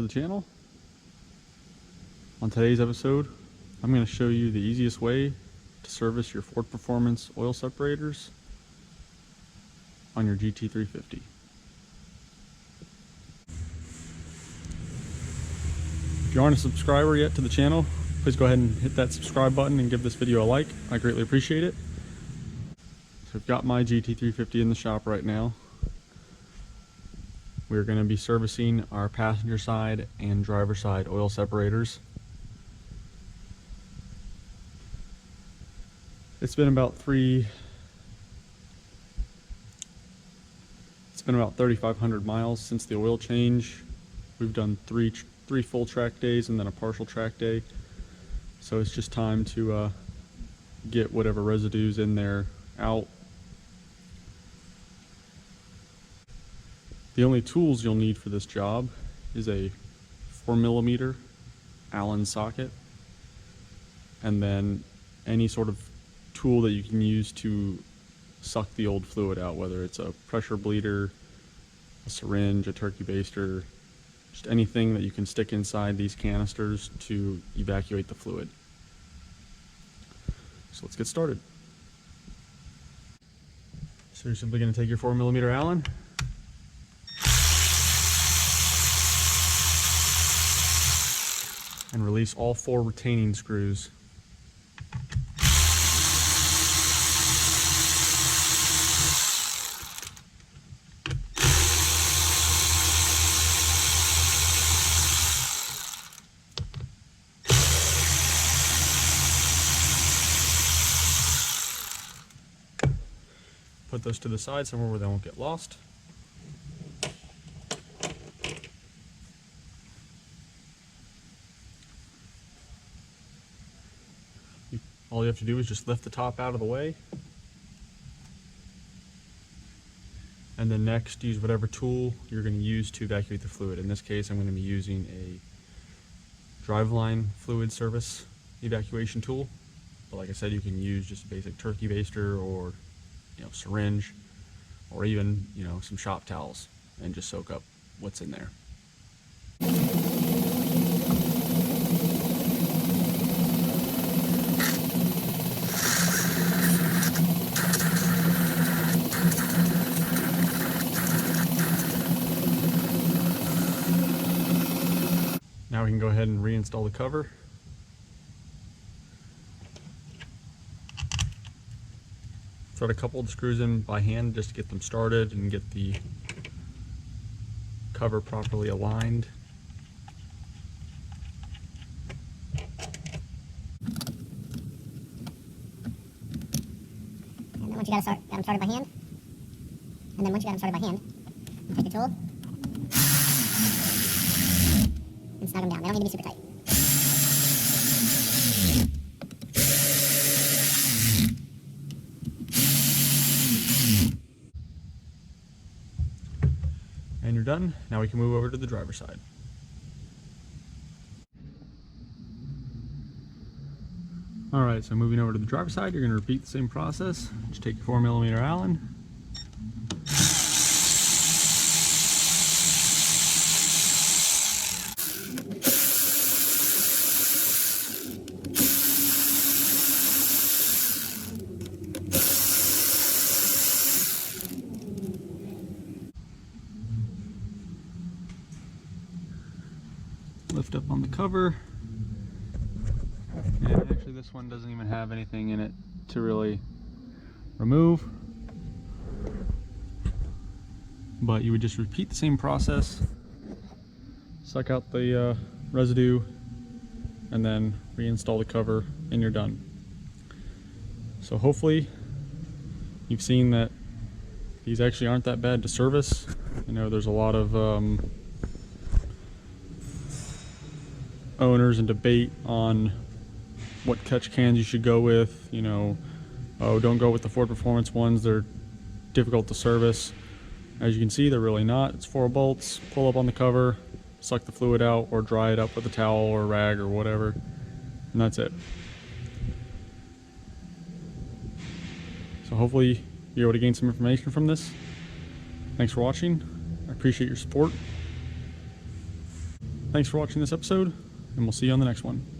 channel. On today's episode, I'm going to show you the easiest way to service your Ford Performance oil separators on your GT350. If you aren't a subscriber yet to the channel, please go ahead and hit that subscribe button and give this video a like. I greatly appreciate it. So I've got my GT350 in the shop right now. We're going to be servicing our passenger side and driver side oil separators. It's been about 3,500 miles since the oil change. We've done three full track days and then a partial track day. So it's just time to get whatever residues in there out. The only tools you'll need for this job is a 4mm Allen socket, and then any sort of tool that you can use to suck the old fluid out, whether it's a pressure bleeder, a syringe, a turkey baster, just anything that you can stick inside these canisters to evacuate the fluid. So let's get started. So you're simply going to take your 4mm Allen, and release all 4 retaining screws. Put those to the side somewhere where they won't get lost. All you have to do is just lift the top out of the way, and then next use whatever tool you're going to use to evacuate the fluid. In this case, I'm going to be using a driveline fluid service evacuation tool, but like I said, you can use just a basic turkey baster or syringe, or even some shop towels, and just soak up what's in there. Now we can go ahead and reinstall the cover. Thread a couple of screws in by hand just to get them started and get the cover properly aligned. And then once you got them started by hand, take the tool and snug them down. They don't need to be super tight. And you're done. Now we can move over to the driver's side. Alright, so moving over to the driver's side, you're going to repeat the same process. Just take your 4mm Allen, lift up on the cover, and actually this one doesn't even have anything in it to really remove, but you would just repeat the same process, suck out the residue, and then reinstall the cover, and you're done. So hopefully you've seen that these actually aren't that bad to service. There's a lot of owners and debate on what catch cans you should go with. Oh, don't go with the Ford Performance ones, they're difficult to service. As you can see, they're really not. It's 4 bolts, pull up on the cover, suck the fluid out, or dry it up with a towel or a rag or whatever, and that's it. So hopefully you're able to gain some information from this. Thanks for watching. I appreciate your support. Thanks for watching this episode, and we'll see you on the next one.